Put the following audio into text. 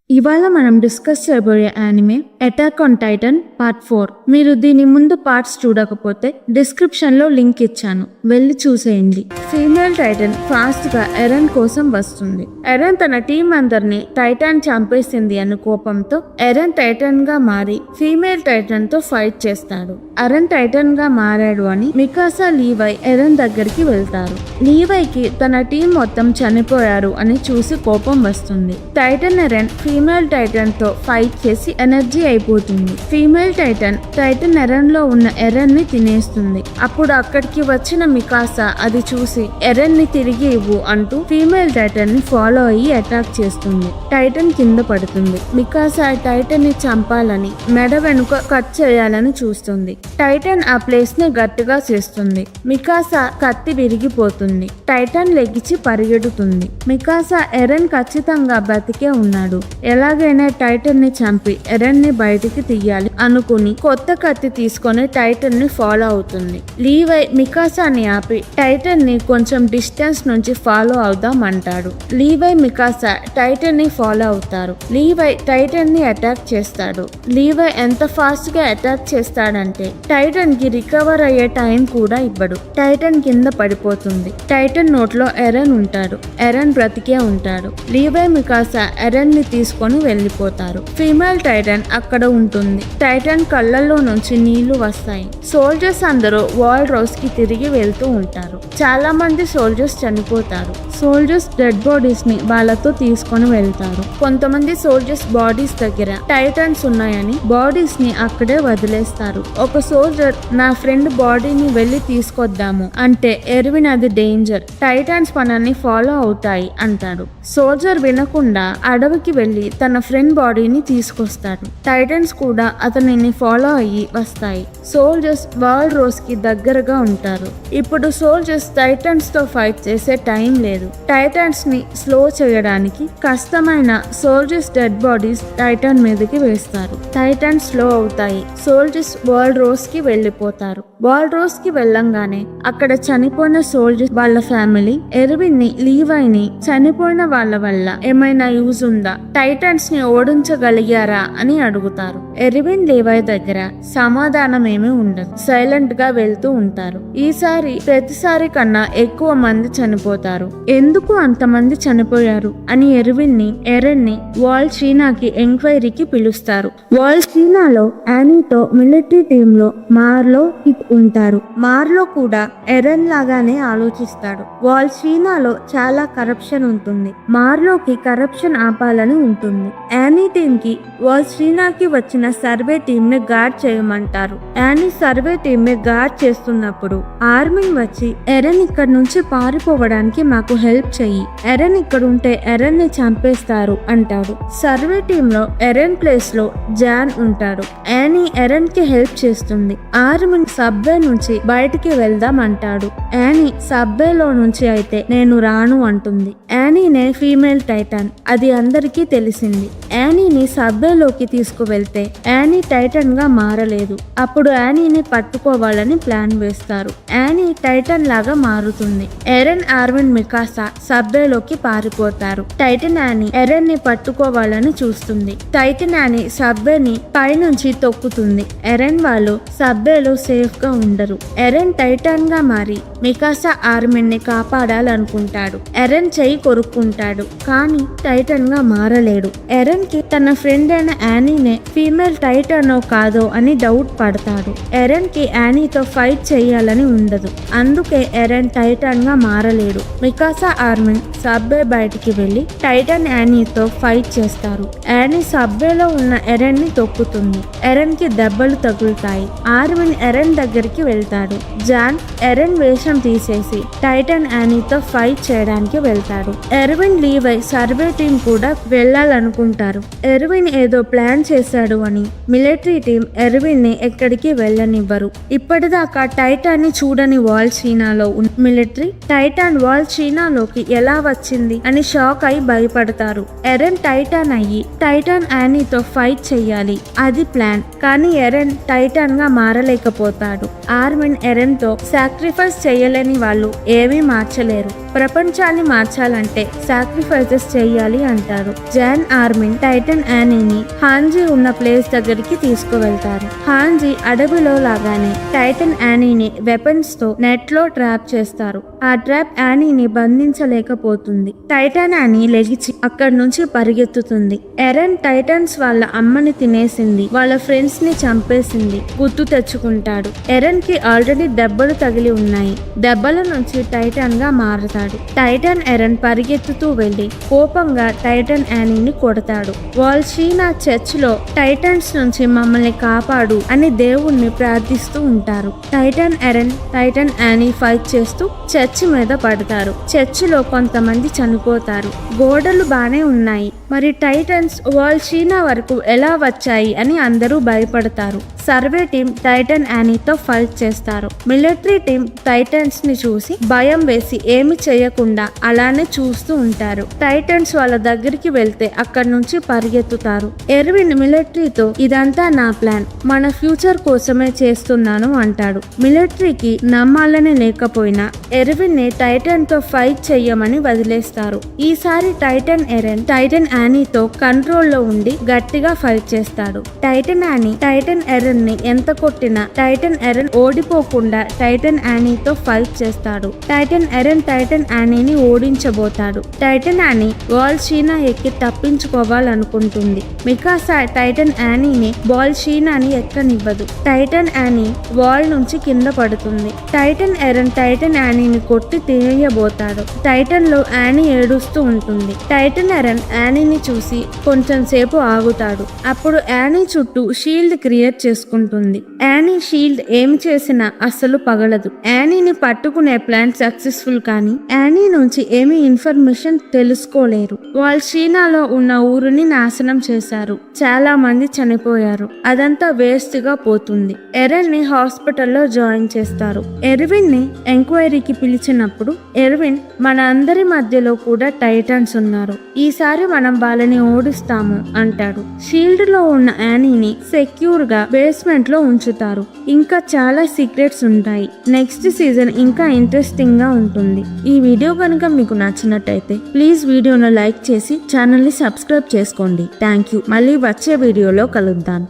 ఇవాళ మనం డిస్కస్ చేయబోయే anime attack on Titan part 4. మీరు దీని ముందు పార్ట్స్ చూడకపోతే డిస్క్రిప్షన్ లో లింక్ ఇచ్చాను, వెళ్ళి చూసేయండి. ఫీమేల్ టైటన్ ఫాస్ట్ గా ఎరెన్ కోసం వస్తుంది. ఎరెన్ తన టీం అందరినీ టైటాన్ చంపేసింది అన్న కోపంతో ఎరెన్ టైటన్ గా మారి ఫీమేల్ టైటన్ తో ఫైట్ చేస్తాడు. ఎరెన్ టైటన్ గా మారాడు అని మికాసా, లీవై ఎరెన్ దగ్గరికి వెళ్తారు. లీవైకి తన టీం మొత్తం చనిపోయారు అని చూసి కోపం వస్తుంది. టైటన్ ఎరెన్ ఫీమేల్ టైటన్ తో ఫైట్ చేసి ఎనర్జీ అయిపోతుంది. ఫీమేల్ టైటన్ ఎరెన్ లో ఉన్న ఎరెన్ ని తినేస్తుంది. అప్పుడు అక్కడికి వచ్చిన మికాసా అది చూసి ఎరెన్ ని తిరిగి ఇవ్వు అంటూ ఫీమేల్ టైటన్ ని ఫాలో అయ్యి అటాక్ చేస్తుంది. టైటన్ కింద పడుతుంది. మికాసా టైటన్ ని చంపాలని మెడ వెనుక కట్ చేయాలని చూస్తుంది. టైటన్ ఆ ప్లేస్ ని గట్టిగా చేస్తుంది. మికాసా కత్తి విరిగిపోతుంది. టైటన్ లెగిచి పరిగెడుతుంది. మికాసా ఎరెన్ ఖచ్చితంగా బ్రతికే ఉన్నాడు, ఎలాగైనా టైటన్ ని చంపి ఎరెన్ ని బయటికి తీయాలి అనుకుని కొత్త కత్తి తీసుకొని టైటన్ ని ఫాలో అవుతుంది. లీవై మికాసాని ఆపి టైటన్ ని కొంచెం డిస్టెన్స్ నుంచి ఫాలో అవుదాం అంటాడు. లీవై మికాసా టైటన్ ని ఫాలో అవుతారు. లీవై టైటన్ ని అటాక్ చేస్తాడు. లీవై ఎంత ఫాస్ట్ గా అటాక్ చేస్తాడంటే టైటన్ కి రికవర్ అయ్యే టైం కూడా ఇవ్వడు. టైటన్ కింద పడిపోతుంది. టైటన్ నోట్లో ఎరెన్ ఉంటాడు. ఎరెన్ బ్రతికే ఉంటాడు. లీవై మికాసా ఎరెన్ ని తీసుకొని వెళ్ళిపోతారు. ఫీమేల్ టైటన్ అక్కడ ఉంటుంది. టైటన్ కళ్ళల్లో నుంచి నీళ్లు వస్తాయి. సోల్జర్స్ అందరూ వాల్ రోస్ కి తిరిగి వెళ్తూ ఉంటారు. చాలా మంది సోల్జర్స్ చనిపోతారు. సోల్జర్స్ డెడ్ బాడీస్ ని వాళ్ళతో తీసుకొని వెళ్తారు. కొంతమంది సోల్జర్స్ బాడీస్ దగ్గర టైటన్స్ ఉన్నాయని బాడీస్ ని అక్కడే వదిలేస్తారు. ఒక సోల్జర్ నా ఫ్రెండ్ బాడీని వెళ్లి తీసుకొద్దాము అంటే ఎర్విన్ అది డేంజర్, టైటన్స్ మనల్ని ఫాలో అవుతాయి అంటాడు. సోల్జర్ వినకుండా అడవికి వెళ్లి తన ఫ్రెండ్ బాడీని తీసుకొస్తాడు. టైటన్స్ కూడా అతనిని ఫాలో అయ్యి వస్తాయి. సోల్జర్స్ వాల్ రోస్ కి దగ్గరగా ఉంటారు. ఇప్పుడు సోల్జర్స్ టైటన్స్ తో ఫైట్ చేసే టైం లేదు. టైటన్స్ ని స్లో చేయడానికి కష్టమైన సోల్జర్స్ డెడ్ బాడీస్ టైటన్ మీదకి వేస్తారు. టైటన్స్ స్లో అవుతాయి. సోల్జర్స్ వాల్ రోస్ కి వెళ్లిపోతారు. వాల్ రోస్ కి వెళ్ళంగానే అక్కడ చనిపోయిన సోల్జర్స్ వాళ్ళ ఫ్యామిలీ ఎర్విన్ ని, లీవైని చనిపోయిన వాళ్ళ వల్ల ఏమైనా యూజ్ ఉందా, టైటన్స్ ని ఓడించగలిగారా అని అడుగుతారు. ఎర్విన్, లీవై దగ్గర సమాధానం ఏమీ ఉండదు. సైలెంట్ గా వెళ్తూ ఉంటారు. ఈసారి ప్రతిసారి కన్నా ఎక్కువ మంది చనిపోతారు. ఎందుకు అంతమంది చనిపోయారు అని ఎర్విన్ ని వాల్ చీనాకి ఎంక్వైరీకి పిలుస్తారు. వాల్ చీనాలో యానీతో మిలిటరీ టీమ్ లో మార్లో హిట్ ఉంటారు. మార్లో కూడా ఎరెన్ లాగానే ఆలోచిస్తాడు. వాల్ చీనాలో చాలా కరప్షన్ ఉంటుంది. మార్లోకి కరప్షన్ ఆపాలని ఉంటుంది. యానీ టీమ్ కి వాల్ చీనాకి వచ్చిన సర్వే టీమ్ ని గార్డ్ చేయమంటారు. యానీ సర్వే టీమ్ ని గార్డ్ చేస్తున్నప్పుడు ఆర్మిన్ వచ్చి ఎరెన్ ఇక్కడ నుంచి పారిపోవడానికి మాకు హెల్ప్ చెయ్యి, ఎరెన్ ఇక్కడ ఉంటే ఎరెన్ ని చంపేస్తారు అంటాడు. సర్వే టీమ్ లో ఎరెన్ ప్లేస్ లో జాన్ ఉంటాడు. యానీ ఎరెన్ కి హెల్ప్ చేస్తుంది. ఆర్మిన్ సబ్వే నుంచి బయటికి వెళ్దాం అంటాడు. యానీ సబ్వేలో నుంచి అయితే నేను రాను అంటుంది. యానీనే ఫీమేల్ టైటన్, అది అందరికీ తెలిసింది. యానీని సబ్వేలోకి తీసుకువెళ్తే యానీ టైటన్ గా మారలేదు. అప్పుడు యానీని పట్టుకోవాలని ప్లాన్ వేస్తారు. యానీ టైటన్ లాగా మారుతుంది. ఎరెన్, ఆర్విన్, మికాసా సబ్వేలోకి పారిపోతారు. టైటన్ యానీ ఎరెన్ ని పట్టుకోవాలని చూస్తుంది. టైటన్ యానీ సబ్వేని పైనుంచి తొక్కుతుంది. ఎరెన్ వాళ్ళు సబ్వేలో సేఫ్ గా ఉండరు. ఎరెన్ టైటన్ గా మారి మికాసా, ఆర్మిన్ ని కాపాడాలనుకుంటాడు. ఎరెన్ చెయ్యి కొరుక్కుంటాడు, కానీ టైటన్ గా మారలేడు. ఎరెన్ కి తన ఫ్రెండ్ అయిన యానీనే ఫీమేల్ టైటనో కాదో అని డౌట్ పడతాడు. ఎరెన్ కి యానీతో ఫైట్ చేయాలని ఉండదు. అందుకే ఎరెన్ టైటన్ గా మారలేడు. మికాసా, ఆర్మిన్ సబ్వే బయటికి వెళ్లి టైటన్ యానీతో ఫైట్ చేస్తారు. యానీ సబ్వేలో ఉన్న ఎరెన్ ని తొక్కుతుంది. ఎరెన్ కి దెబ్బలు తగులుతాయి. ఆర్మిన్ ఎరెన్ దగ్గరికి వెళ్తాడు. జాన్ ఎరెన్ వేషం తీసేసి టైటన్ యానీతో ఫైట్ చేయడానికి వెళ్తాడు. ఎర్విన్, లీవై సర్వే టీం కూడా వెళ్ళాలనుకుంటారు. ఎర్విన్ ఏదో ప్లాన్ చేశాడు అని మిలిటరీ టీం ఎర్విన్ ని ఎక్కడికి వెళ్ళనివ్వరు. ఇప్పటిదాకా టైటాన్ ని చూడని వాల్ చీనాలో ఉన్న మిలిటరీ టైటాన్ వాల్ చీనాలోకి ఎలా వచ్చింది అని షాక్ అయి భయపడతారు. ఎరెన్ టైటాన్ అయ్యి టైటాన్ యానీతో ఫైట్ చెయ్యాలి, అది ప్లాన్. కానీ ఎరెన్ టైటాన్ గా మారలేకపోతాడు. ఆర్మిన్ ఎరెన్ తో సాక్రిఫైస్ చేయలేని వాళ్ళు ఏమీ మార్చలేరు. ప్రపంచాన్ని మార్చాలంటే సాక్రిఫైసెస్ చేయాలి అంటారు. జాన్ ఆర్మిన్ టైటన్ యానీని హాంజీ ఉన్న ప్లేస్ దగ్గరికి తీసుకువెళ్తారు. హాంజీ అడవిలో లాగానే టైటన్ యానీని వెపన్స్ తో నెట్ లో ట్రాప్ చేస్తారు. ఆ ట్రాప్ యానీని బంధించలేకపోతుంది. టైటన్ యానీ లెగిచి అక్కడి నుంచి పరిగెత్తుతుంది. ఎరెన్ టైటన్స్ వాళ్ళ అమ్మని తినేసింది, వాళ్ళ ఫ్రెండ్స్ ని చంపేసింది గుర్తు తెచ్చుకుంటాడు. ఎరెన్ కి ఆల్రెడీ దెబ్బలు తగిలి ఉన్నాయి. దెబ్బల నుంచి టైటన్ గా మారతాడు. టైటన్ ఎరెన్ పరిగెత్తుతూ వెళ్లి కోపంగా టైటన్ యానీని కొడతాడు. వాల్షీనా చర్చ్ లో టైటన్స్ నుంచి మమ్మల్ని కాపాడు అని దేవుణ్ణి ప్రార్థిస్తూ ఉంటారు. Titan Eren Titan Annie fight చేస్తూ చర్చ్ మీద పడతారు. చర్చ్ లో కొంతమంది చనిపోతారు. గోడలు బానే ఉన్నాయి, మరి టైటన్స్ వాల్షీనా వరకు ఎలా వచ్చాయి అని అందరూ భయపడతారు. సర్వే టీం టైటన్ యానీతో ఫైట్ చేస్తారు. మిలిటరీ టీం టైటన్స్ ని చూసి భయం వేసి ఏమి చేయకుండా అలానే చూస్తూ ఉంటారు. టైటన్స్ వాళ్ళ దగ్గరికి వెళ్తే అక్కడి నుంచి పరిగెత్తుతారు. ఎర్విన్ మిలిటరీతో ఇదంతా నా ప్లాన్, మన ఫ్యూచర్ కోసమే చేస్తున్నాను అంటాడు. మిలిటరీకి నమ్మాలని లేకపోయినా ఎర్విన్ ని టైటన్ తో ఫైట్ చెయ్యమని వదిలేస్తారు. ఈసారి టైటన్ ఎరెన్ టైటన్ యానీతో కంట్రోల్లో ఉండి గట్టిగా ఫైట్ చేస్తాడు. టైటన్ యానీ టైటన్ ఎరెన్ ని ఎంత కొట్టినా టైటన్ ఎరెన్ ఓడిపోకుండా టైటన్ యానీతో ఫైట్ చేస్తాడు. టైటన్ ఎరెన్ టైటన్ యానీని ఓడించబోతాడు. టైటన్ యానీ వాల్షీనా ఎక్కి తప్పించుకోవాలనుకుంటుంది. మికాసా టైటన్ యానీని వాల్షీనాని ఎక్కనివ్వదు. టైటన్ యానీ వాల్ నుంచి కింద పడుతుంది. టైటన్ ఎరెన్ టైటన్ యానీని కొట్టి తినేయబోతాడు. టైటన్ లో యానీ ఏడుస్తూ ఉంటుంది. టైటన్ ఎరెన్ యానీని చూసి కొంచెం సేపు ఆగుతాడు. అప్పుడు యానీ చుట్టూ షీల్డ్ క్రియేట్ చేసుకుంటుంది. యానీ షీల్డ్ ఏం చేసినా అస్సలు పగలదు. యానీని పట్టుకునే ప్లాన్ సక్సెస్ఫుల్, కానీ యానీ నుంచి ఏమీ ఇన్ఫర్మేషన్ తెలుసుకోలేరు. వాళ్ళు చీనాలో ఉన్న ఊరిని నాశనం చేశారు. చాలా మంది చనిపోయారు. అదంతా వేస్ట్ గా పోతుంది. ఎరెన్ ని హాస్పిటల్లో జాయిన్ చేస్తారు. ఎర్విన్ ని ఎంక్వైరీకి పిలిచినప్పుడు ఎర్విన్ మన అందరి మధ్యలో కూడా టైటన్స్ ఉన్నారు, ఈసారి మనం వాళ్ళని ఓడిస్తాము అంటాడు. షీల్డ్ లో ఉన్న యానీని సెక్యూర్ గా బేస్మెంట్ లో ఉంచుతారు. ఇంకా చాలా సీక్రెట్స్ ఉంటాయి. నెక్స్ట్ సీజన్ ఇంకా ఇంట్రెస్టింగ్ గా ఉంటుంది. ఈ వీడియో కనుక మీకు నచ్చినట్టయితే ప్లీజ్ వీడియోను లైక్ చేసి ఛానల్ ని సబ్స్క్రైబ్ చేసుకోండి. Thank you. మళ్ళీ వచ్చే వీడియోలో కలుద్దాం.